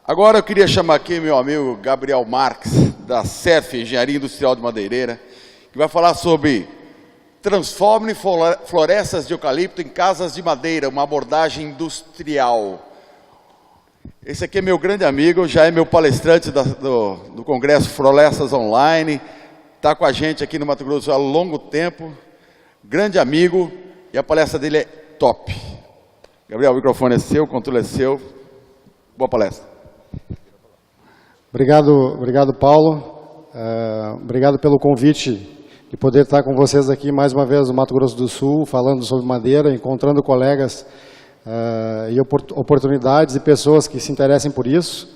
Agora eu queria chamar aqui meu amigo Gabriel Marques, da CERF, Engenharia Industrial de Madeireira, que vai falar sobre transforme florestas de eucalipto em casas de madeira, uma abordagem industrial. Esse aqui é meu grande amigo, já é meu palestrante do Congresso Florestas Online, está com a gente aqui no Mato Grosso há longo tempo, grande amigo, e a palestra dele é top. Gabriel, o microfone é seu, o controle é seu. Boa palestra. Obrigado, Paulo. Obrigado pelo convite de poder estar com vocês aqui mais uma vez no Mato Grosso do Sul, falando sobre madeira, encontrando colegas e oportunidades e pessoas que se interessem por isso.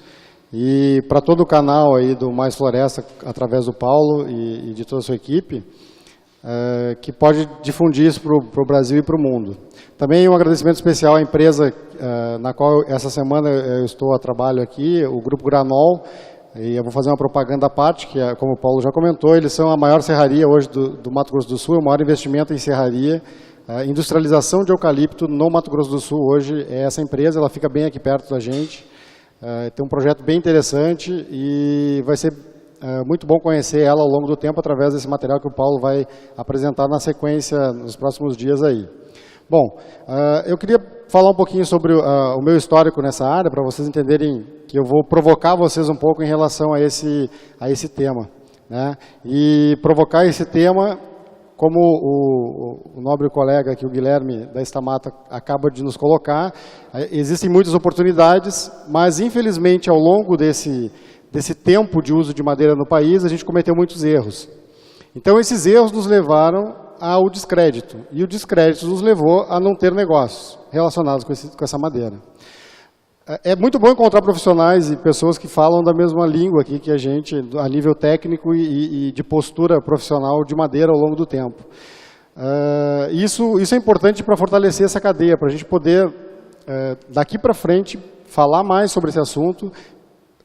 E para todo o canal aí do Mais Floresta, através do Paulo e de toda a sua equipe, que pode difundir isso para o Brasil e para o mundo. Também um agradecimento especial à empresa na qual essa semana eu estou a trabalho aqui, o Grupo Granol, e eu vou fazer uma propaganda à parte, que como o Paulo já comentou, eles são a maior serraria hoje do Mato Grosso do Sul, o maior investimento em serraria, industrialização de eucalipto no Mato Grosso do Sul hoje é essa empresa, ela fica bem aqui perto da gente, tem um projeto bem interessante e vai ser muito bom conhecer ela ao longo do tempo através desse material que o Paulo vai apresentar na sequência nos próximos dias aí. Bom, eu queria falar um pouquinho sobre o meu histórico nessa área, para vocês entenderem que eu vou provocar vocês um pouco em relação a esse tema, né? E provocar esse tema, como o nobre colega aqui, o Guilherme da Estamata, acaba de nos colocar, existem muitas oportunidades, mas infelizmente ao longo desse tempo de uso de madeira no país, a gente cometeu muitos erros. Então esses erros nos levaram ao descrédito, e o descrédito nos levou a não ter negócios relacionados com essa madeira. É muito bom encontrar profissionais e pessoas que falam da mesma língua aqui que a gente, a nível técnico e de postura profissional de madeira ao longo do tempo. Isso é importante para fortalecer essa cadeia, para a gente poder, daqui para frente, falar mais sobre esse assunto,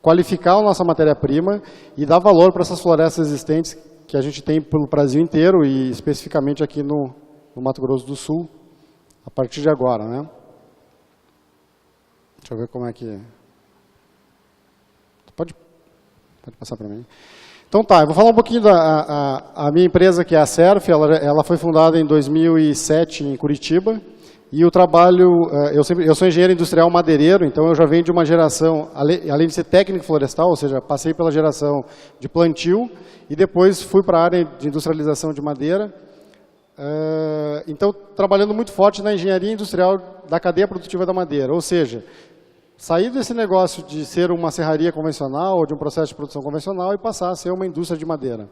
qualificar a nossa matéria-prima e dar valor para essas florestas existentes que a gente tem pelo Brasil inteiro e especificamente aqui no Mato Grosso do Sul, a partir de agora, né? Deixa eu ver como é que... Pode passar para mim. Então tá, eu vou falar um pouquinho a minha empresa, que é a CERF, ela foi fundada em 2007 em Curitiba, e o trabalho, eu sou engenheiro industrial madeireiro, então eu já venho de uma geração, além de ser técnico florestal, ou seja, passei pela geração de plantio e depois fui para a área de industrialização de madeira. Então, trabalhando muito forte na engenharia industrial da cadeia produtiva da madeira, ou seja, sair desse negócio de ser uma serraria convencional ou de um processo de produção convencional e passar a ser uma indústria de madeira.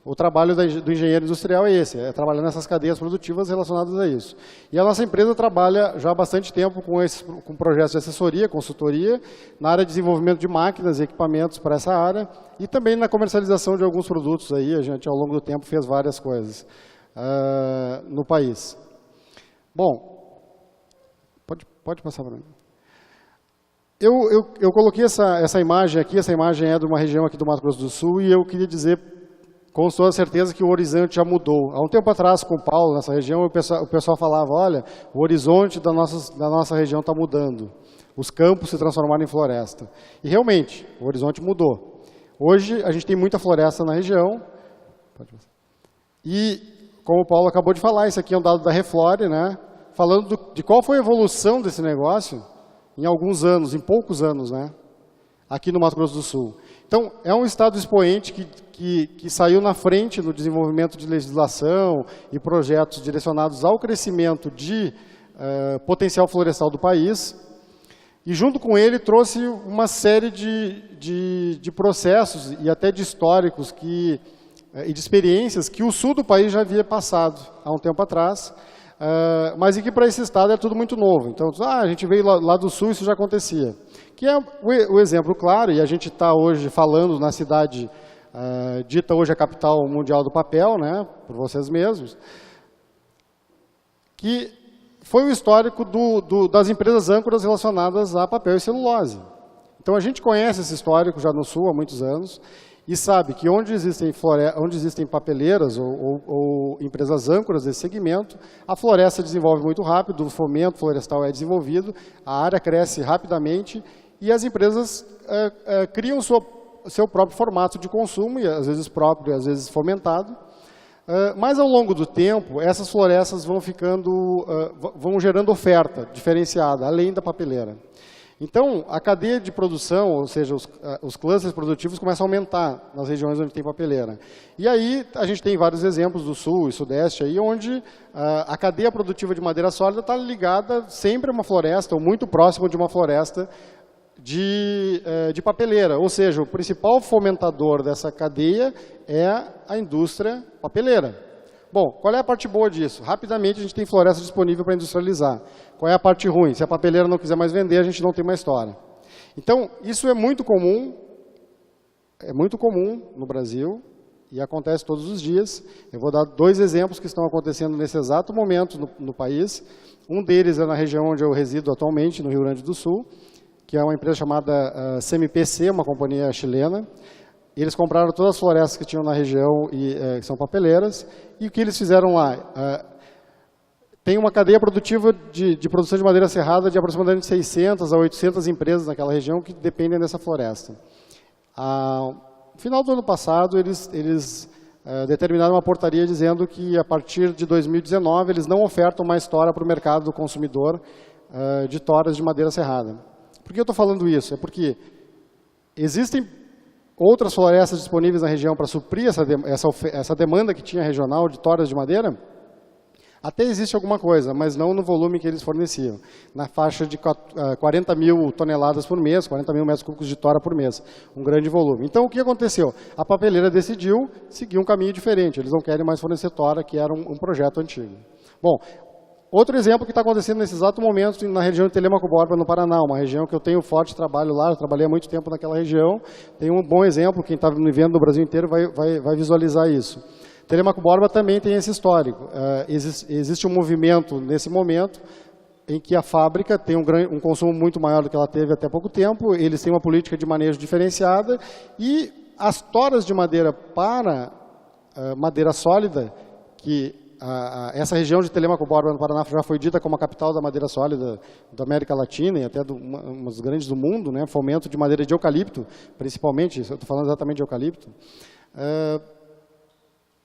O trabalho do engenheiro industrial é esse, é trabalhar nessas cadeias produtivas relacionadas a isso. E a nossa empresa trabalha já há bastante tempo com projetos de assessoria, consultoria, na área de desenvolvimento de máquinas e equipamentos para essa área e também na comercialização de alguns produtos aí, a gente ao longo do tempo fez várias coisas no país. Bom, pode passar para mim. Eu coloquei essa imagem aqui, essa imagem é de uma região aqui do Mato Grosso do Sul e eu queria dizer com toda certeza que o horizonte já mudou. Há um tempo atrás, com o Paulo, nessa região, o pessoal falava, olha, o horizonte da nossa região está mudando. Os campos se transformaram em floresta. E realmente, o horizonte mudou. Hoje, a gente tem muita floresta na região. E, como o Paulo acabou de falar, isso aqui é um dado da Reflore, né? Falando de qual foi a evolução desse negócio em alguns anos, em poucos anos, né? Aqui no Mato Grosso do Sul. Então, é um estado expoente que saiu na frente no desenvolvimento de legislação e projetos direcionados ao crescimento de potencial florestal do país. E, junto com ele, trouxe uma série de processos e até de históricos e de experiências que o sul do país já havia passado há um tempo atrás, mas e que para esse estado é tudo muito novo. Então, a gente veio lá do sul, isso já acontecia. Que é o exemplo claro, e a gente está hoje falando na cidade dita hoje a capital mundial do papel, né, por vocês mesmos, que foi o histórico das empresas âncoras relacionadas a papel e celulose. Então a gente conhece esse histórico já no sul há muitos anos, e sabe que onde existem papeleiras ou empresas âncoras desse segmento, a floresta desenvolve muito rápido, o fomento florestal é desenvolvido, a área cresce rapidamente e as empresas criam seu próprio formato de consumo, e às vezes próprio, às vezes fomentado. Mas ao longo do tempo, essas florestas vão gerando oferta diferenciada, além da papeleira. Então, a cadeia de produção, ou seja, os clusters produtivos começam a aumentar nas regiões onde tem papeleira. E aí, a gente tem vários exemplos do sul e sudeste, aí, onde a cadeia produtiva de madeira sólida está ligada sempre a uma floresta, ou muito próxima de uma floresta de papeleira. Ou seja, o principal fomentador dessa cadeia é a indústria papeleira. Bom, qual é a parte boa disso? Rapidamente a gente tem floresta disponível para industrializar. Qual é a parte ruim? Se a papeleira não quiser mais vender, a gente não tem mais história. Então, isso é muito comum no Brasil e acontece todos os dias. Eu vou dar 2 exemplos que estão acontecendo nesse exato momento no país. Um deles é na região onde eu resido atualmente, no Rio Grande do Sul, que é uma empresa chamada CMPC, uma companhia chilena. Eles compraram todas as florestas que tinham na região, que são papeleiras, e o que eles fizeram lá? Tem uma cadeia produtiva de produção de madeira serrada de aproximadamente 600 a 800 empresas naquela região que dependem dessa floresta. No final do ano passado, eles determinaram uma portaria dizendo que, a partir de 2019, eles não ofertam mais tora para o mercado do consumidor de toras de madeira serrada. Por que eu estou falando isso? É porque existem outras florestas disponíveis na região para suprir essa demanda que tinha regional de toras de madeira. Até existe alguma coisa, mas não no volume que eles forneciam. Na faixa de 40 mil toneladas por mês, 40 mil metros cúbicos de tora por mês. Um grande volume. Então, o que aconteceu? A papeleira decidiu seguir um caminho diferente. Eles não querem mais fornecer tora, que era um projeto antigo. Bom, outro exemplo que está acontecendo nesse exato momento na região de Telêmaco Borba, no Paraná, uma região que eu tenho forte trabalho lá, eu trabalhei há muito tempo naquela região. Tem um bom exemplo, quem está me vendo no Brasil inteiro vai visualizar isso. Telêmaco Borba também tem esse histórico. Existe um movimento nesse momento em que a fábrica tem um consumo muito maior do que ela teve até pouco tempo, eles têm uma política de manejo diferenciada e as toras de madeira para madeira sólida, que essa região de Telêmaco Borba, no Paraná, já foi dita como a capital da madeira sólida da América Latina e até uma das grandes do mundo, né? Fomento de madeira de eucalipto, principalmente, eu estou falando exatamente de eucalipto.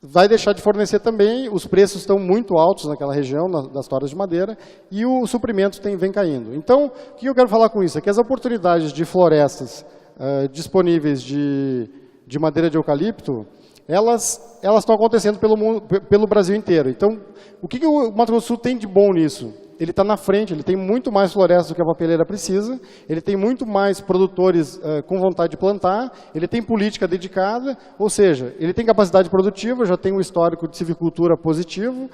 Vai deixar de fornecer também, os preços estão muito altos naquela região, das toras de madeira, e o suprimento vem caindo. Então, o que eu quero falar com isso? É que as oportunidades de florestas disponíveis de madeira de eucalipto, elas estão acontecendo pelo Brasil inteiro. Então, o que o Mato Grosso do Sul tem de bom nisso? Ele está na frente, ele tem muito mais florestas do que a papeleira precisa, ele tem muito mais produtores com vontade de plantar, ele tem política dedicada, ou seja, ele tem capacidade produtiva, já tem um histórico de silvicultura positivo.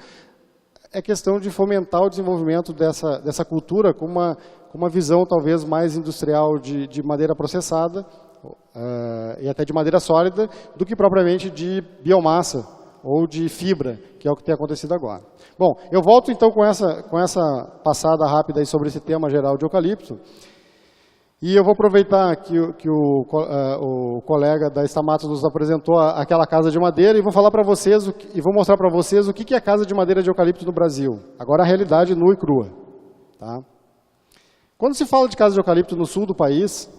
É questão de fomentar o desenvolvimento dessa cultura com uma visão talvez mais industrial de madeira processada, e até de madeira sólida, do que propriamente de biomassa ou de fibra, que é o que tem acontecido agora. Bom, eu volto então com essa passada rápida aí sobre esse tema geral de eucalipto, e eu vou aproveitar que o colega da Stamatos nos apresentou aquela casa de madeira e vou falar para vocês, vou mostrar para vocês o que é a casa de madeira de eucalipto no Brasil. Agora a realidade nua e crua. Tá? Quando se fala de casa de eucalipto no sul do país,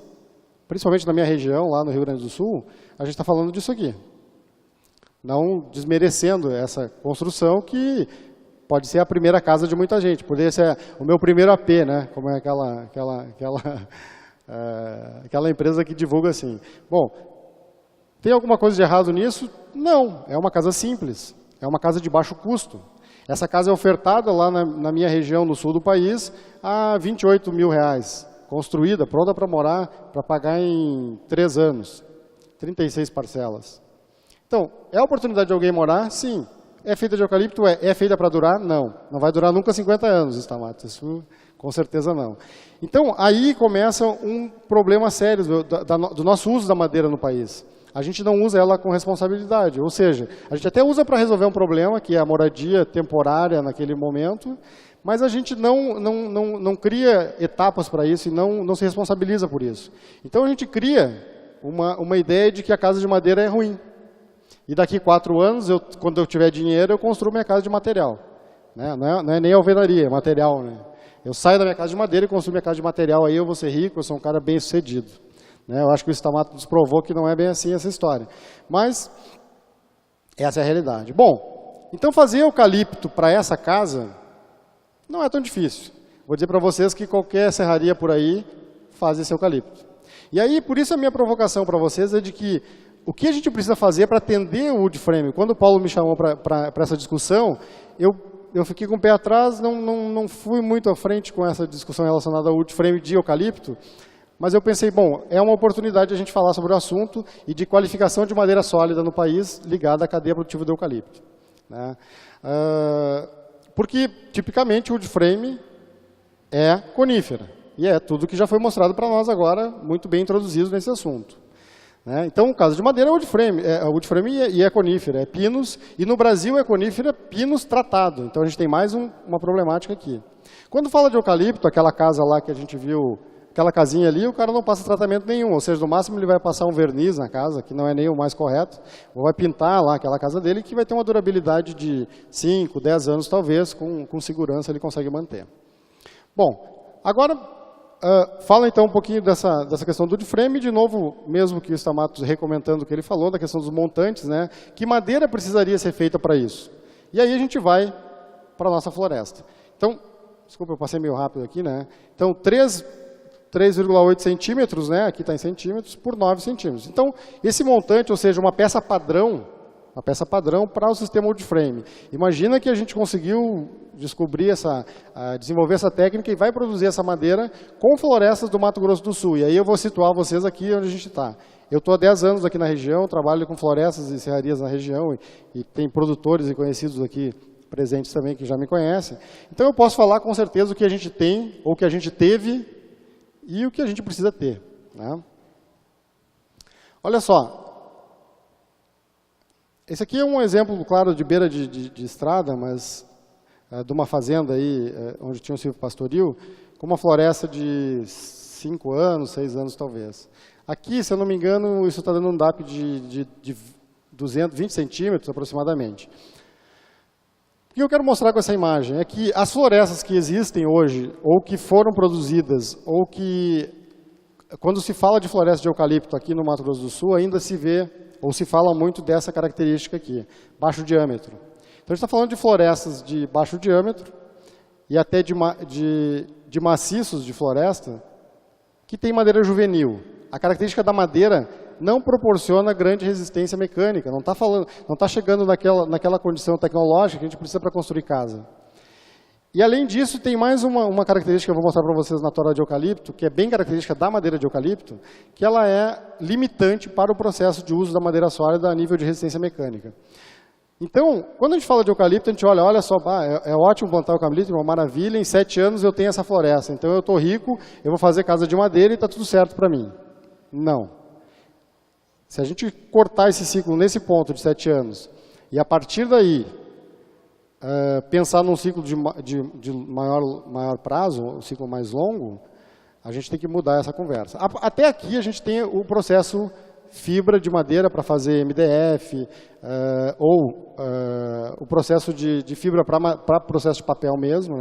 principalmente na minha região, lá no Rio Grande do Sul, a gente está falando disso aqui. Não desmerecendo essa construção que pode ser a primeira casa de muita gente. Poderia ser o meu primeiro AP, né? Como é aquela empresa que divulga assim. Bom, tem alguma coisa de errado nisso? Não, é uma casa simples, é uma casa de baixo custo. Essa casa é ofertada lá na minha região, no sul do país, a R$28 mil, construída, pronta para morar, para pagar em 3 anos, 36 parcelas. Então, é a oportunidade de alguém morar? Sim. É feita de eucalipto? É feita para durar? Não. Não vai durar nunca 50 anos, Stamatos. Isso, com certeza não. Então, aí começa um problema sério do nosso uso da madeira no país. A gente não usa ela com responsabilidade. Ou seja, a gente até usa para resolver um problema, que é a moradia temporária naquele momento, mas a gente não cria etapas para isso e não se responsabiliza por isso. Então, a gente cria uma ideia de que a casa de madeira é ruim. E daqui 4 anos, quando eu tiver dinheiro, eu construo minha casa de material. Né? Não é nem alvenaria, é material. Né? Eu saio da minha casa de madeira e construo minha casa de material, aí eu vou ser rico, eu sou um cara bem sucedido. Eu acho que o Stamato nos provou que não é bem assim essa história. Mas essa é a realidade. Bom, então fazer eucalipto para essa casa não é tão difícil. Vou dizer para vocês que qualquer serraria por aí faz esse eucalipto. E aí, por isso a minha provocação para vocês é de que o que a gente precisa fazer para atender o wood frame? Quando o Paulo me chamou para essa discussão, eu fiquei com o pé atrás, não fui muito à frente com essa discussão relacionada ao wood frame de eucalipto, mas eu pensei, bom, é uma oportunidade de a gente falar sobre o assunto e de qualificação de madeira sólida no país ligada à cadeia produtiva do eucalipto. Porque, tipicamente, o wood frame é conífera. E é tudo que já foi mostrado para nós agora, muito bem introduzido nesse assunto. Então, o caso de madeira é wood frame e é conífera, é pinus, e no Brasil é conífera pinus tratado. Então, a gente tem mais uma problemática aqui. Quando fala de eucalipto, aquela casa lá que a gente viu, aquela casinha ali, o cara não passa tratamento nenhum, ou seja, no máximo ele vai passar um verniz na casa, que não é nem o mais correto, ou vai pintar lá aquela casa dele, que vai ter uma durabilidade de 5, 10 anos talvez, com segurança ele consegue manter. Bom, agora fala então um pouquinho dessa questão do wood frame, de novo, mesmo que o Stamato recomendando o que ele falou, da questão dos montantes, que madeira precisaria ser feita para isso? E aí a gente vai para a nossa floresta. Então, desculpa, eu passei meio rápido aqui, Então, 3,8 centímetros, aqui está em centímetros, por 9 centímetros. Então, esse montante, ou seja, uma peça padrão para o sistema wood frame. Imagina que a gente conseguiu descobrir desenvolver essa técnica e vai produzir essa madeira com florestas do Mato Grosso do Sul. E aí eu vou situar vocês aqui onde a gente está. Eu estou há 10 anos aqui na região, trabalho com florestas e serrarias na região e tem produtores e conhecidos aqui presentes também que já me conhecem. Então eu posso falar com certeza o que a gente tem, ou o que a gente teve e o que a gente precisa ter. Olha só. Esse aqui é um exemplo, claro, de beira de estrada, mas de uma fazenda aí, onde tinha um silvio pastoril, com uma floresta de 5 anos, 6 anos talvez. Aqui, se eu não me engano, isso está dando um DAP de 220 centímetros aproximadamente. O que eu quero mostrar com essa imagem é que as florestas que existem hoje, ou que foram produzidas, ou que, quando se fala de floresta de eucalipto aqui no Mato Grosso do Sul, ainda se vê ou se fala muito dessa característica aqui, baixo diâmetro. Então, a gente está falando de florestas de baixo diâmetro e até de maciços de floresta que tem madeira juvenil. A característica da madeira não proporciona grande resistência mecânica, não está chegando naquela condição tecnológica que a gente precisa para construir casa. E, além disso, tem mais uma característica que eu vou mostrar para vocês na tora de eucalipto, que é bem característica da madeira de eucalipto, que ela é limitante para o processo de uso da madeira sólida a nível de resistência mecânica. Então, quando a gente fala de eucalipto, a gente olha só, é ótimo plantar eucalipto, é uma maravilha, em 7 anos eu tenho essa floresta, então eu estou rico, eu vou fazer casa de madeira e está tudo certo para mim. Não. Se a gente cortar esse ciclo nesse ponto de 7 anos, e a partir daí, pensar num ciclo de maior prazo, um ciclo mais longo, a gente tem que mudar essa conversa. Até aqui a gente tem o processo fibra de madeira para fazer MDF, ou o processo de fibra para processo de papel mesmo,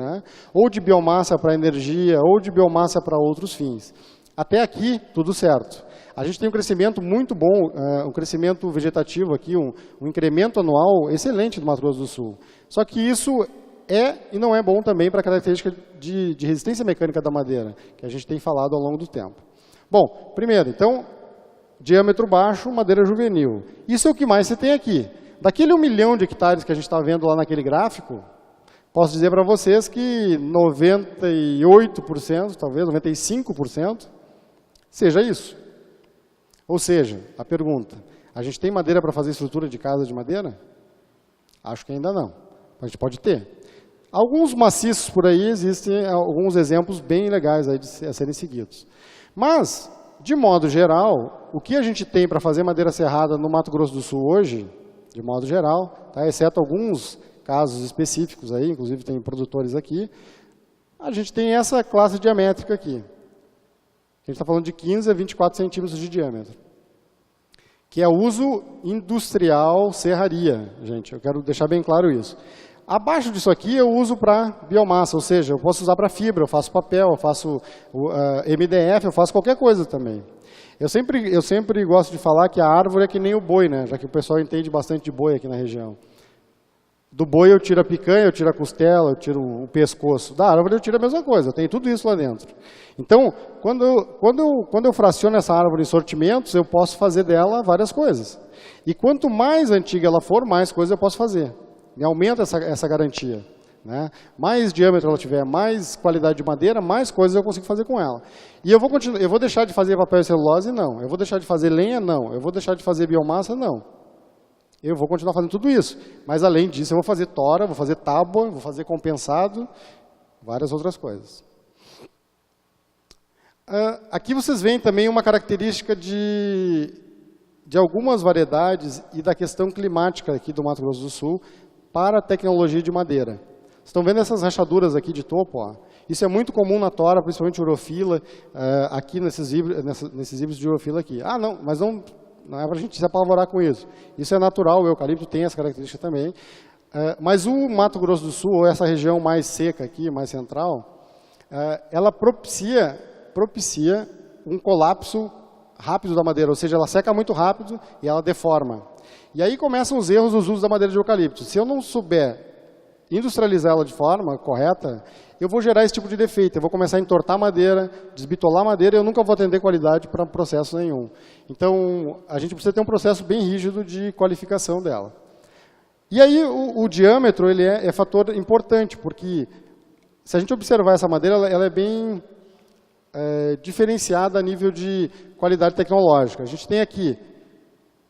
ou de biomassa para energia, ou de biomassa para outros fins. Até aqui, tudo certo. A gente tem um crescimento muito bom, um crescimento vegetativo aqui, um incremento anual excelente do Mato Grosso do Sul. Só que isso é e não é bom também para a característica de resistência mecânica da madeira, que a gente tem falado ao longo do tempo. Bom, primeiro, então, diâmetro baixo, madeira juvenil. Isso é o que mais você tem aqui. Daquele 1 milhão de hectares que a gente está vendo lá naquele gráfico, posso dizer para vocês que 98%, talvez 95%, seja isso. Ou seja, a pergunta, a gente tem madeira para fazer estrutura de casa de madeira? Acho que ainda não. A gente pode ter. Alguns maciços por aí, existem alguns exemplos bem legais aí a serem seguidos. Mas, de modo geral, o que a gente tem para fazer madeira serrada no Mato Grosso do Sul hoje, de modo geral, exceto alguns casos específicos aí, inclusive tem produtores aqui, a gente tem essa classe diamétrica aqui. A gente está falando de 15 a 24 centímetros de diâmetro, que é uso industrial serraria, gente. Eu quero deixar bem claro isso. Abaixo disso aqui eu uso para biomassa, ou seja, eu posso usar para fibra, eu faço papel, eu faço MDF, eu faço qualquer coisa também. Eu sempre gosto de falar que a árvore é que nem o boi, né? Já que o pessoal entende bastante de boi aqui na região. Do boi eu tiro a picanha, eu tiro a costela, eu tiro o pescoço. Da árvore eu tiro a mesma coisa, eu tenho tudo isso lá dentro. Então, quando eu fraciono essa árvore em sortimentos, eu posso fazer dela várias coisas. E quanto mais antiga ela for, mais coisas eu posso fazer. E aumenta essa garantia. Né? Mais diâmetro ela tiver, mais qualidade de madeira, mais coisas eu consigo fazer com ela. E eu vou deixar de fazer papel e celulose? Não. Eu vou deixar de fazer lenha? Não. Eu vou deixar de fazer biomassa? Não. Eu vou continuar fazendo tudo isso. Mas, além disso, eu vou fazer tora, vou fazer tábua, vou fazer compensado, várias outras coisas. Aqui vocês veem também uma característica de algumas variedades e da questão climática aqui do Mato Grosso do Sul para a tecnologia de madeira. Vocês estão vendo essas rachaduras aqui de topo? Ó. Isso é muito comum na tora, principalmente urofila, aqui nesses híbridos de urofila aqui. Ah, não, mas não é para a gente se apavorar com isso. Isso é natural, o eucalipto tem essa característica também. Mas o Mato Grosso do Sul, ou essa região mais seca aqui, mais central, ela propicia um colapso rápido da madeira, ou seja, ela seca muito rápido e ela deforma. E aí começam os erros dos usos da madeira de eucalipto. Se eu não souber industrializar ela de forma correta, eu vou gerar esse tipo de defeito. Eu vou começar a entortar a madeira, desbitolar a madeira e eu nunca vou atender qualidade para processo nenhum. Então, a gente precisa ter um processo bem rígido de qualificação dela. E aí, o diâmetro ele é fator importante, porque se a gente observar essa madeira, ela é bem diferenciada a nível de qualidade tecnológica. A gente tem aqui,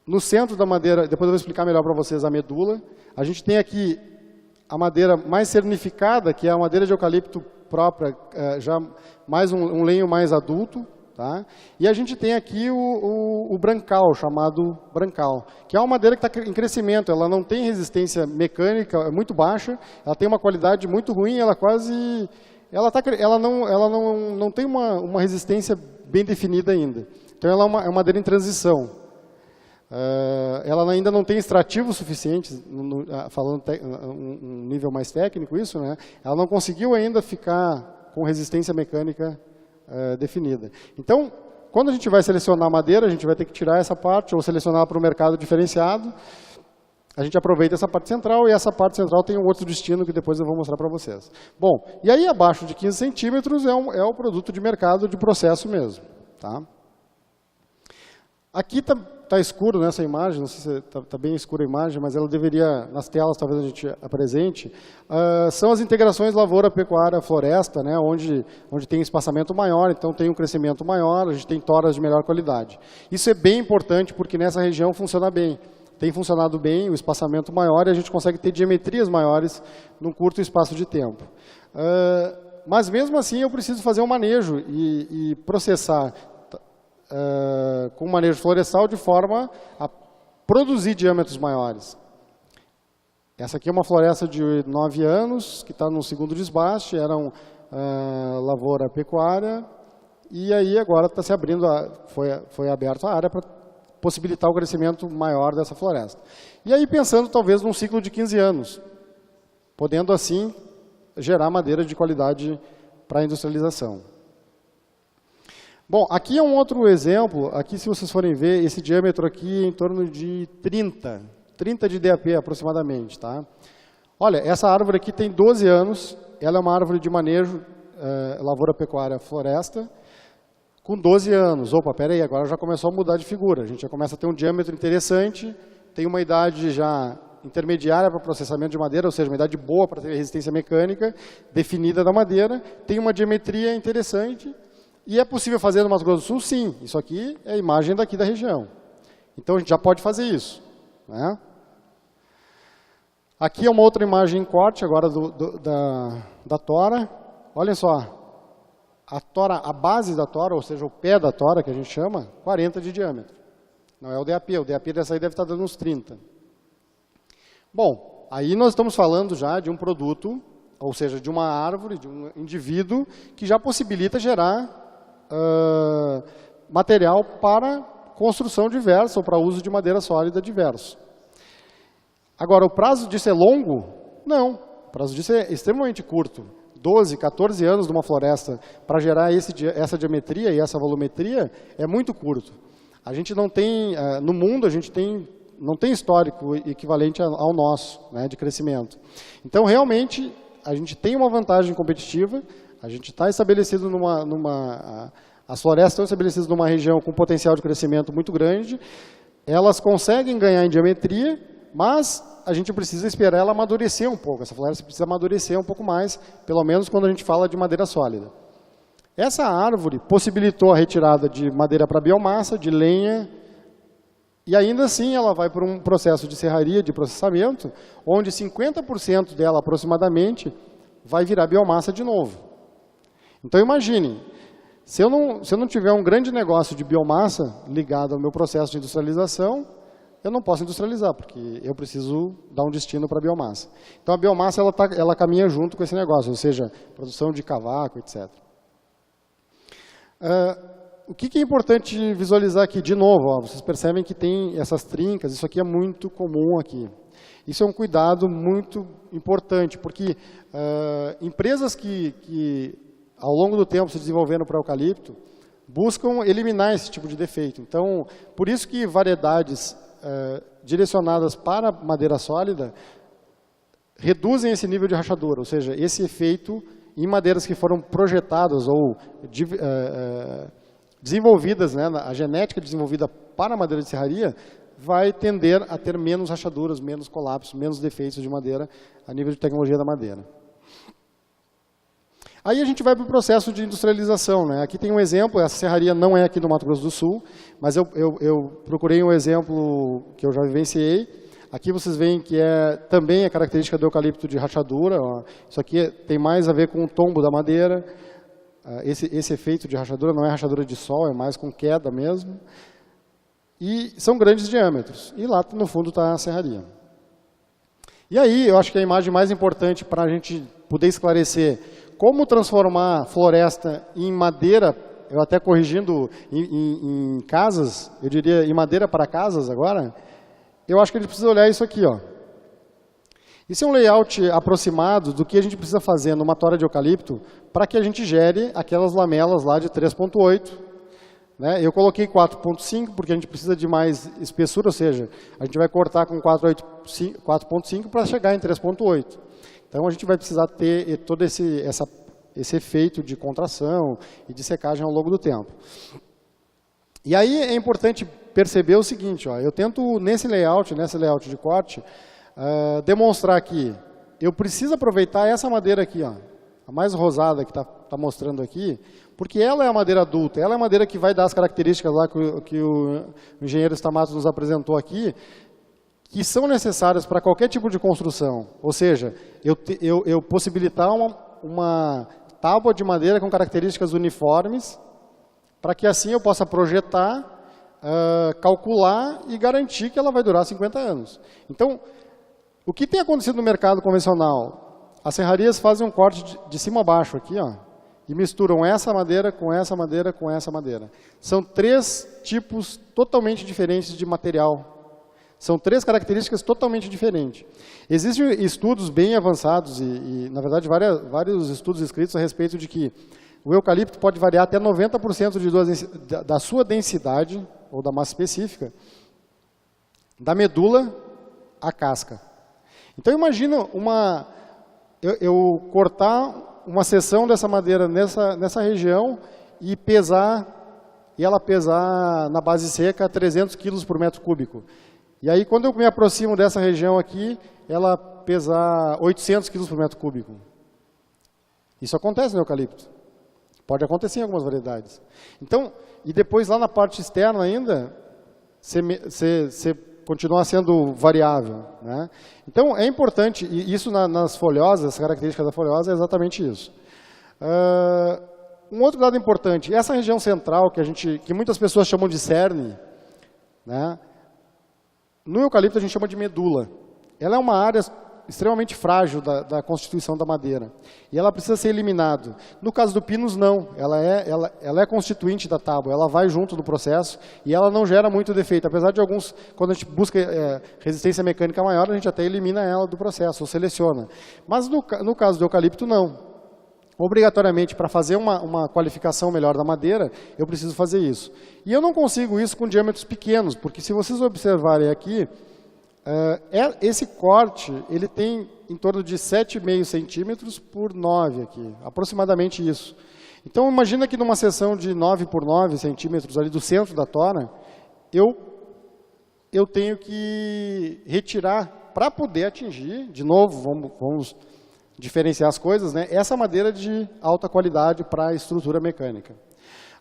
no centro da madeira, depois eu vou explicar melhor para vocês a medula, a gente tem aqui a madeira mais cernificada, que é a madeira de eucalipto própria, já mais um lenho mais adulto. Tá? E a gente tem aqui o brancal, chamado brancal, que é uma madeira que está em crescimento, ela não tem resistência mecânica, é muito baixa, ela tem uma qualidade muito ruim, ela não tem uma resistência bem definida ainda. Então ela é uma madeira em transição. Ela ainda não tem extrativo suficiente, falando um nível mais técnico isso, né? Ela não conseguiu ainda ficar com resistência mecânica definida. Então, quando a gente vai selecionar a madeira, a gente vai ter que tirar essa parte ou selecionar para o mercado diferenciado. A gente aproveita essa parte central e essa parte central tem um outro destino que depois eu vou mostrar para vocês. Bom, e aí abaixo de 15 centímetros é o produto de mercado de processo mesmo. Tá? Aqui está escuro nessa imagem, não sei se está bem escura a imagem, mas ela deveria, nas telas talvez a gente apresente, são as integrações lavoura, pecuária, floresta, né, onde tem espaçamento maior, então tem um crescimento maior, a gente tem toras de melhor qualidade. Isso é bem importante porque nessa região funciona bem. Tem funcionado bem, o espaçamento maior e a gente consegue ter geometrias maiores num curto espaço de tempo. Mas mesmo assim eu preciso fazer um manejo e processar com manejo florestal de forma a produzir diâmetros maiores. Essa aqui é uma floresta de 9 anos, que está no segundo desbaste, era lavoura pecuária, e aí agora está se abrindo, foi aberta a área para possibilitar o crescimento maior dessa floresta. E aí pensando talvez num ciclo de 15 anos, podendo assim gerar madeira de qualidade para a industrialização. Bom, aqui é um outro exemplo, aqui se vocês forem ver, esse diâmetro aqui é em torno de 30 de DAP aproximadamente. Tá? Olha, essa árvore aqui tem 12 anos, ela é uma árvore de manejo, lavoura, pecuária, floresta, com 12 anos. Opa, peraí, agora já começou a mudar de figura, a gente já começa a ter um diâmetro interessante, tem uma idade já intermediária para processamento de madeira, ou seja, uma idade boa para ter resistência mecânica, definida da madeira, tem uma geometria interessante. E é possível fazer no Mato Grosso do Sul? Sim. Isso aqui é a imagem daqui da região. Então a gente já pode fazer isso. Né? Aqui é uma outra imagem em corte agora da tora. Olhem só. A base da tora, ou seja, o pé da tora, que a gente chama, 40 de diâmetro. Não é o DAP. O DAP dessa aí deve estar dando uns 30. Bom, aí nós estamos falando já de um produto, ou seja, de uma árvore, de um indivíduo, que já possibilita gerar material para construção diversa ou para uso de madeira sólida diverso. Agora, o prazo disso é longo? Não. prazo disso é extremamente curto. 12, 14 anos de uma floresta para gerar essa diametria e essa volumetria é muito curto. A gente não tem, no mundo, a gente não tem histórico equivalente ao nosso, né, de crescimento. Então, realmente, a gente tem uma vantagem competitiva, a gente está estabelecido as florestas estão estabelecidas numa região com potencial de crescimento muito grande, elas conseguem ganhar em diametria, mas a gente precisa esperar ela amadurecer um pouco, essa floresta precisa amadurecer um pouco mais, pelo menos quando a gente fala de madeira sólida. Essa árvore possibilitou a retirada de madeira para biomassa, de lenha, e ainda assim ela vai por um processo de serraria, de processamento, onde 50% dela aproximadamente vai virar biomassa de novo. Então imagine, se eu não tiver um grande negócio de biomassa ligado ao meu processo de industrialização, eu não posso industrializar, porque eu preciso dar um destino para a biomassa. Então a biomassa ela caminha junto com esse negócio, ou seja, produção de cavaco, etc. O que é importante visualizar aqui? De novo, ó, vocês percebem que tem essas trincas, isso aqui é muito comum aqui. Isso é um cuidado muito importante, porque empresas que ao longo do tempo se desenvolveram para eucalipto, buscam eliminar esse tipo de defeito. Então, por isso que variedades direcionadas para madeira sólida reduzem esse nível de rachadura, ou seja, esse efeito em madeiras que foram projetadas ou desenvolvidas, né, a genética desenvolvida para a madeira de serraria vai tender a ter menos rachaduras, menos colapsos, menos defeitos de madeira a nível de tecnologia da madeira. Aí a gente vai para o processo de industrialização, né? Aqui tem um exemplo, essa serraria não é aqui no Mato Grosso do Sul, mas eu procurei um exemplo que eu já vivenciei. Aqui vocês veem que também é característica do eucalipto de rachadura. Ó. Isso aqui tem mais a ver com o tombo da madeira. Esse efeito de rachadura não é rachadura de sol, é mais com queda mesmo. E são grandes diâmetros. E lá no fundo está a serraria. E aí, eu acho que a imagem mais importante para a gente poder esclarecer como transformar floresta em madeira, eu até corrigindo em casas, eu diria em madeira para casas agora, eu acho que a gente precisa olhar isso aqui, ó. Isso é um layout aproximado do que a gente precisa fazer numa tora de eucalipto para que a gente gere aquelas lamelas lá de 3,8. Né? Eu coloquei 4,5 porque a gente precisa de mais espessura, ou seja, a gente vai cortar com 4,5 para chegar em 3,8. Então, a gente vai precisar ter todo esse efeito de contração e de secagem ao longo do tempo. E aí é importante perceber o seguinte, ó, eu tento nesse layout de corte, demonstrar que eu preciso aproveitar essa madeira aqui, ó, a mais rosada que está mostrando aqui, porque ela é a madeira adulta, ela é a madeira que vai dar as características lá que o engenheiro Stamato nos apresentou aqui, que são necessárias para qualquer tipo de construção. Ou seja, eu possibilitar uma tábua de madeira com características uniformes, para que assim eu possa projetar, calcular e garantir que ela vai durar 50 anos. Então, o que tem acontecido no mercado convencional? As serrarias fazem um corte de cima a baixo aqui, ó, e misturam essa madeira com essa madeira com essa madeira. São 3 tipos totalmente diferentes de material. São 3 características totalmente diferentes. Existem estudos bem avançados e na verdade, vários estudos escritos a respeito de que o eucalipto pode variar até 90% da sua densidade, ou da massa específica, da medula à casca. Então, imagina eu cortar uma seção dessa madeira nessa região e ela pesar na base seca 300 kg por metro cúbico. E aí, quando eu me aproximo dessa região aqui, ela pesar 800 kg por metro cúbico. Isso acontece no eucalipto. Pode acontecer em algumas variedades. Então, e depois lá na parte externa ainda, você continua sendo variável. Né? Então, é importante, e isso nas folhosas, essa característica da folhosa é exatamente isso. Um outro dado importante, essa região central, que muitas pessoas chamam de cerne, né? No eucalipto a gente chama de medula. Ela é uma área extremamente frágil da constituição da madeira. E ela precisa ser eliminada. No caso do pinus, não. Ela é constituinte da tábua, ela vai junto do processo e ela não gera muito defeito. Apesar de alguns, quando a gente busca resistência mecânica maior, a gente até elimina ela do processo, ou seleciona. Mas no caso do eucalipto, não. Obrigatoriamente, para fazer uma qualificação melhor da madeira, eu preciso fazer isso. E eu não consigo isso com diâmetros pequenos, porque se vocês observarem aqui, esse corte ele tem em torno de 7,5 centímetros por 9 aqui, aproximadamente isso. Então, imagina que numa seção de 9 por 9 centímetros ali do centro da tora, eu tenho que retirar, para poder atingir, de novo, vamos diferenciar as coisas, né? Essa madeira de alta qualidade para a estrutura mecânica,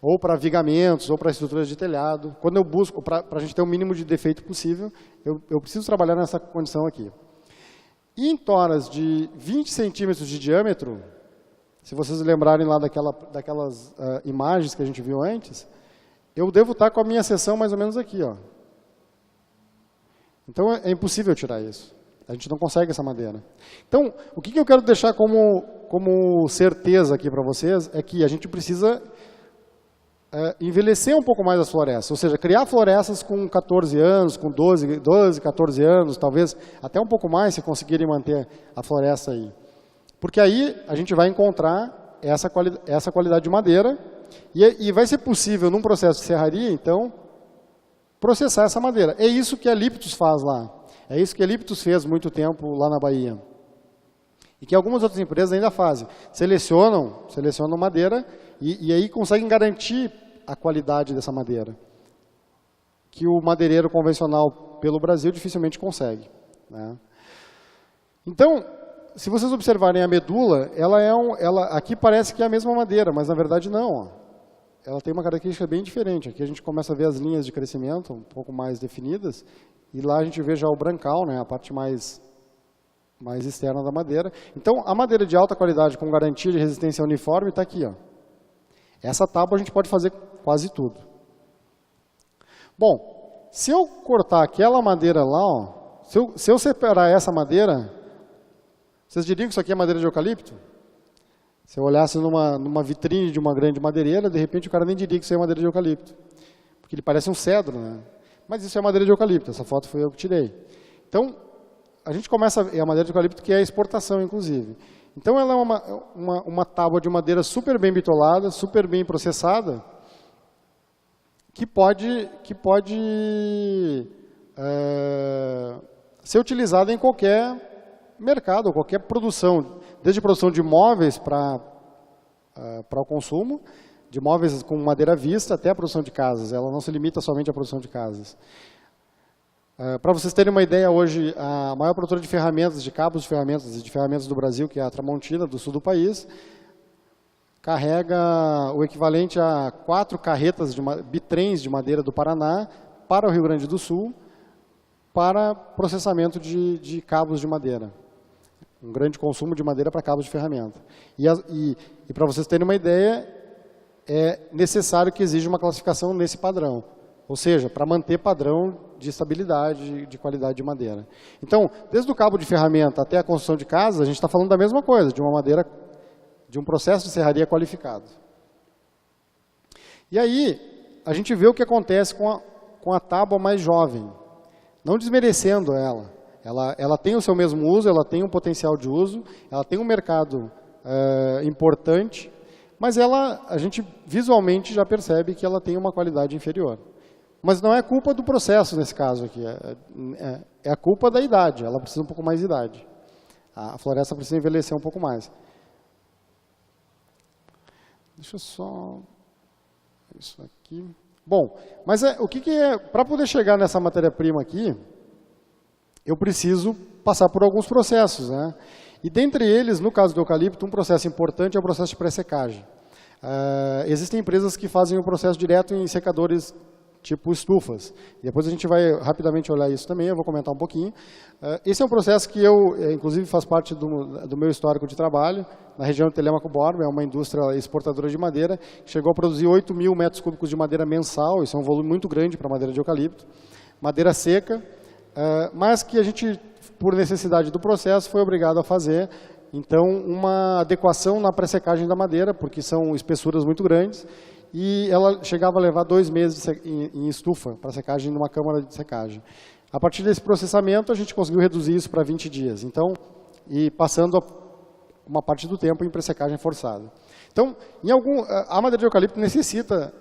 ou para vigamentos, ou para estruturas de telhado. Quando eu busco, para a gente ter o mínimo de defeito possível, eu preciso trabalhar nessa condição aqui. E em toras de 20 centímetros de diâmetro, se vocês lembrarem lá daquelas imagens que a gente viu antes, eu devo estar com a minha seção mais ou menos aqui, ó. Então é impossível tirar isso. A gente não consegue essa madeira. Então, o que eu quero deixar como certeza aqui para vocês é que a gente precisa envelhecer um pouco mais as florestas, ou seja, criar florestas com 14 anos, com 12, 14 anos, talvez até um pouco mais se conseguirem manter a floresta aí. Porque aí a gente vai encontrar essa qualidade de madeira e vai ser possível, num processo de serraria, então, processar essa madeira. É isso que a Liptus faz lá. É isso que a Liptus fez muito tempo lá na Bahia. E que algumas outras empresas ainda fazem. Selecionam madeira e aí conseguem garantir a qualidade dessa madeira. Que o madeireiro convencional pelo Brasil dificilmente consegue, né? Então, se vocês observarem a medula, aqui parece que é a mesma madeira, mas na verdade não. Ó. Ela tem uma característica bem diferente. Aqui a gente começa a ver as linhas de crescimento um pouco mais definidas. E lá a gente vê já o brancal, né, a parte mais externa da madeira. Então, a madeira de alta qualidade com garantia de resistência uniforme está aqui. Ó. Essa tábua a gente pode fazer quase tudo. Bom, se eu cortar aquela madeira lá, ó, se eu separar essa madeira, vocês diriam que isso aqui é madeira de eucalipto? Se eu olhasse numa vitrine de uma grande madeireira, de repente o cara nem diria que isso é madeira de eucalipto. Porque ele parece um cedro, né? Mas isso é madeira de eucalipto, essa foto foi eu que tirei. Então, a gente começa a ver a madeira de eucalipto, que é a exportação, inclusive. Então, ela é uma tábua de madeira super bem bitolada, super bem processada, que pode ser utilizada em qualquer mercado, qualquer produção, desde produção de móveis para o consumo, de móveis com madeira à vista até a produção de casas. Ela não se limita somente à produção de casas. Para vocês terem uma ideia, hoje a maior produtora de ferramentas, de cabos de ferramentas e de ferramentas do Brasil, que é a Tramontina, do sul do país, carrega o equivalente a 4 carretas bitrens de madeira do Paraná para o Rio Grande do Sul, para processamento de cabos de madeira. Um grande consumo de madeira para cabos de ferramenta. E para vocês terem uma ideia, é necessário que exija uma classificação nesse padrão. Ou seja, para manter padrão de estabilidade, de qualidade de madeira. Então, desde o cabo de ferramenta até a construção de casas, a gente está falando da mesma coisa, de uma madeira, de um processo de serraria qualificado. E aí, a gente vê o que acontece com a tábua mais jovem. Não desmerecendo ela. Ela tem o seu mesmo uso, ela tem um potencial de uso, ela tem um mercado importante, mas a gente visualmente já percebe que ela tem uma qualidade inferior. Mas não é culpa do processo nesse caso aqui, é a culpa da idade, ela precisa um pouco mais de idade. A floresta precisa envelhecer um pouco mais. Deixa eu só... Isso aqui... Bom, mas o que é... Para poder chegar nessa matéria-prima aqui, eu preciso passar por alguns processos, né? E dentre eles, no caso do eucalipto, um processo importante é o processo de pré-secagem. Existem empresas que fazem o processo direto em secadores tipo estufas. Depois a gente vai rapidamente olhar isso também, eu vou comentar um pouquinho. Esse é um processo que inclusive, faz parte do meu histórico de trabalho, na região de Telêmaco-Borba, é uma indústria exportadora de madeira, que chegou a produzir 8 mil metros cúbicos de madeira mensal, isso é um volume muito grande para madeira de eucalipto. Madeira seca, mas que a gente, por necessidade do processo, foi obrigado a fazer, então, uma adequação na pré-secagem da madeira, porque são espessuras muito grandes, e ela chegava a levar 2 meses em estufa para secagem numa câmara de secagem. A partir desse processamento, a gente conseguiu reduzir isso para 20 dias, então, e passando uma parte do tempo em pré-secagem forçada. Então, a madeira de eucalipto necessita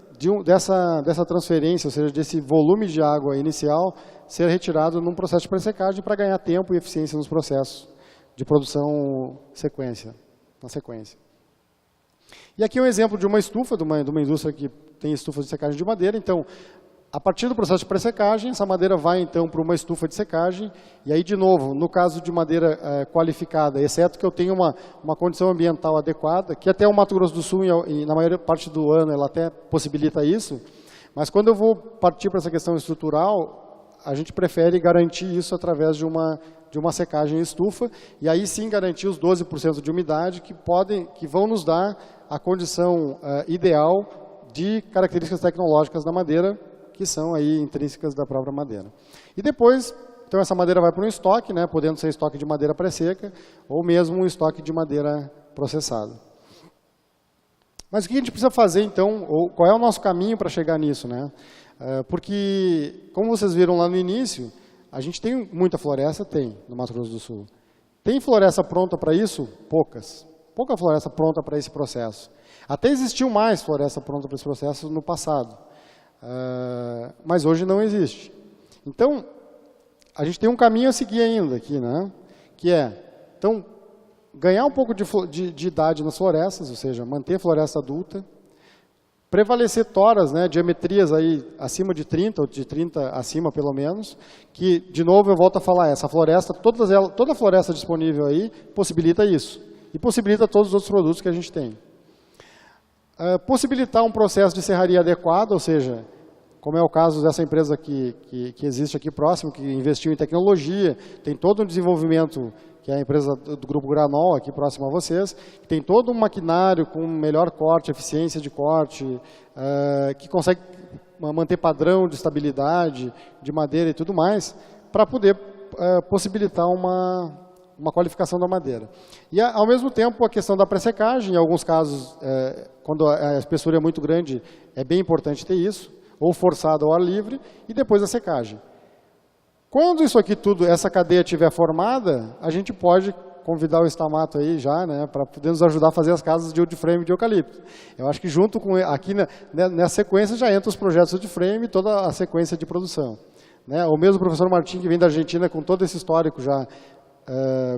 dessa transferência, ou seja, desse volume de água inicial ser retirado num processo de pré-secagem para ganhar tempo e eficiência nos processos de produção na sequência. E aqui é um exemplo de uma estufa, de uma indústria que tem estufas de secagem de madeira. Então, a partir do processo de pré-secagem, essa madeira vai então para uma estufa de secagem, e aí de novo, no caso de madeira qualificada, exceto que eu tenha uma condição ambiental adequada, que até o Mato Grosso do Sul, e na maior parte do ano, ela até possibilita isso, mas quando eu vou partir para essa questão estrutural, a gente prefere garantir isso através de uma secagem em estufa, e aí sim garantir os 12% de umidade que vão nos dar a condição ideal de características tecnológicas da madeira, que são aí intrínsecas da própria madeira. E depois, então essa madeira vai para um estoque, né, podendo ser estoque de madeira pré-seca, ou mesmo um estoque de madeira processada. Mas o que a gente precisa fazer então, ou qual é o nosso caminho para chegar nisso, né? Porque, como vocês viram lá no início, a gente tem muita floresta, no Mato Grosso do Sul. Tem floresta pronta para isso? Poucas. Pouca floresta pronta para esse processo. Até existiu mais floresta pronta para esse processo no passado. Mas hoje não existe. Então, a gente tem um caminho a seguir ainda aqui, né? Que é, então, ganhar um pouco de idade nas florestas, ou seja, manter a floresta adulta, prevalecer toras, né, diametrias aí acima de 30, ou de 30 acima pelo menos, que, de novo, eu volto a falar, essa floresta, toda a floresta disponível aí possibilita isso, e possibilita todos os outros produtos que a gente tem. Possibilitar um processo de serraria adequado, ou seja, como é o caso dessa empresa que existe aqui próximo, que investiu em tecnologia, tem todo um desenvolvimento, que é a empresa do Grupo Granol, aqui próximo a vocês, que tem todo um maquinário com melhor corte, eficiência de corte, que consegue manter padrão de estabilidade, de madeira e tudo mais, para poder possibilitar uma qualificação da madeira. E, ao mesmo tempo, a questão da pré-secagem, em alguns casos, quando a espessura é muito grande, é bem importante ter isso, ou forçado ao ar livre, e depois a secagem. Quando isso aqui tudo, essa cadeia estiver formada, a gente pode convidar o Stamato aí já, né, para poder nos ajudar a fazer as casas de wood frame de eucalipto. Eu acho que junto com, aqui nessa sequência já entra os projetos de wood frame e toda a sequência de produção. Né? O mesmo professor Martim, que vem da Argentina com todo esse histórico já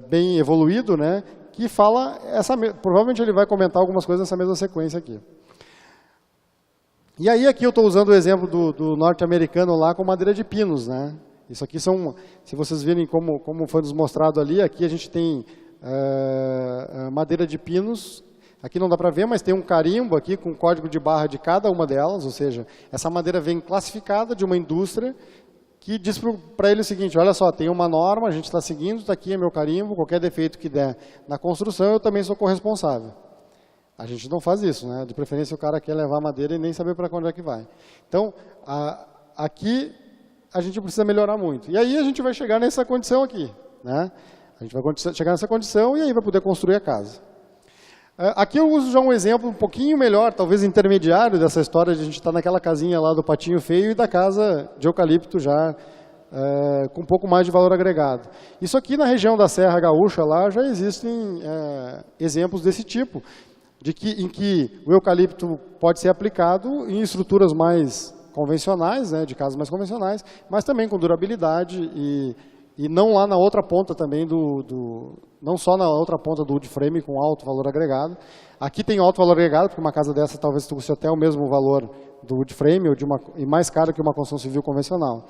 bem evoluído, né, que fala, provavelmente ele vai comentar algumas coisas nessa mesma sequência aqui. E aí aqui eu estou usando o exemplo do norte-americano lá com madeira de pinos, né? Isso aqui são, se vocês virem como foi nos mostrado ali, aqui a gente tem madeira de pinos, aqui não dá para ver, mas tem um carimbo aqui com código de barra de cada uma delas, ou seja, essa madeira vem classificada de uma indústria que diz para ele o seguinte, olha só, tem uma norma, a gente está seguindo, está aqui é meu carimbo, qualquer defeito que der na construção, eu também sou corresponsável. A gente não faz isso, né? De preferência o cara quer levar madeira e nem saber para onde é que vai. Então, aqui a gente precisa melhorar muito. E aí a gente vai chegar nessa condição aqui, né? A gente vai chegar nessa condição e aí vai poder construir a casa. Aqui eu uso já um exemplo um pouquinho melhor, talvez intermediário dessa história de a gente estar naquela casinha lá do patinho feio e da casa de eucalipto já com um pouco mais de valor agregado. Isso aqui na região da Serra Gaúcha lá já existem exemplos desse tipo, em que o eucalipto pode ser aplicado em estruturas mais convencionais, né, de casas mais convencionais, mas também com durabilidade e não lá na outra ponta também não só na outra ponta do wood frame com alto valor agregado. Aqui tem alto valor agregado, porque uma casa dessa talvez custe até o mesmo valor do wood frame e mais caro que uma construção civil convencional.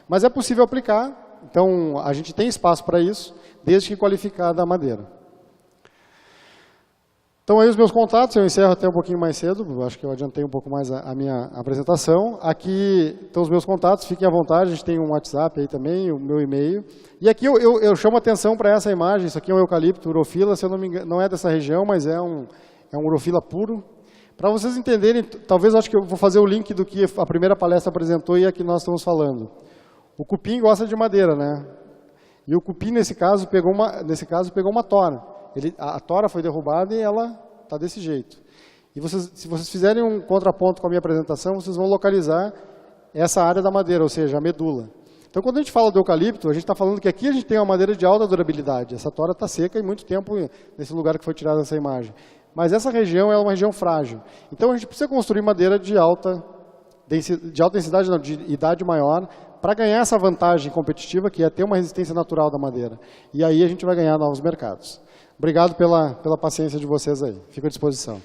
Mas é possível aplicar, então a gente tem espaço para isso, desde que qualificada a madeira. Então, aí os meus contatos, eu encerro até um pouquinho mais cedo, acho que eu adiantei um pouco mais a minha apresentação. Aqui estão os meus contatos, fiquem à vontade, a gente tem um WhatsApp aí também, o meu e-mail. E aqui eu chamo atenção para essa imagem, isso aqui é um eucalipto urophila, se eu não me engano, não é dessa região, mas é um urophila puro. Para vocês entenderem, talvez acho que eu vou fazer o link do que a primeira palestra apresentou e a que nós estamos falando. O cupim gosta de madeira, né? E o cupim, nesse caso, pegou uma tora. A tora foi derrubada e ela está desse jeito. E se vocês fizerem um contraponto com a minha apresentação, vocês vão localizar essa área da madeira, ou seja, a medula. Então, quando a gente fala do eucalipto, a gente está falando que aqui a gente tem uma madeira de alta durabilidade. Essa tora está seca e muito tempo nesse lugar que foi tirada essa imagem. Mas essa região é uma região frágil. Então, a gente precisa construir madeira de alta densidade, não, de idade maior, para ganhar essa vantagem competitiva, que é ter uma resistência natural da madeira. E aí a gente vai ganhar novos mercados. Obrigado pela paciência de vocês aí. Fico à disposição.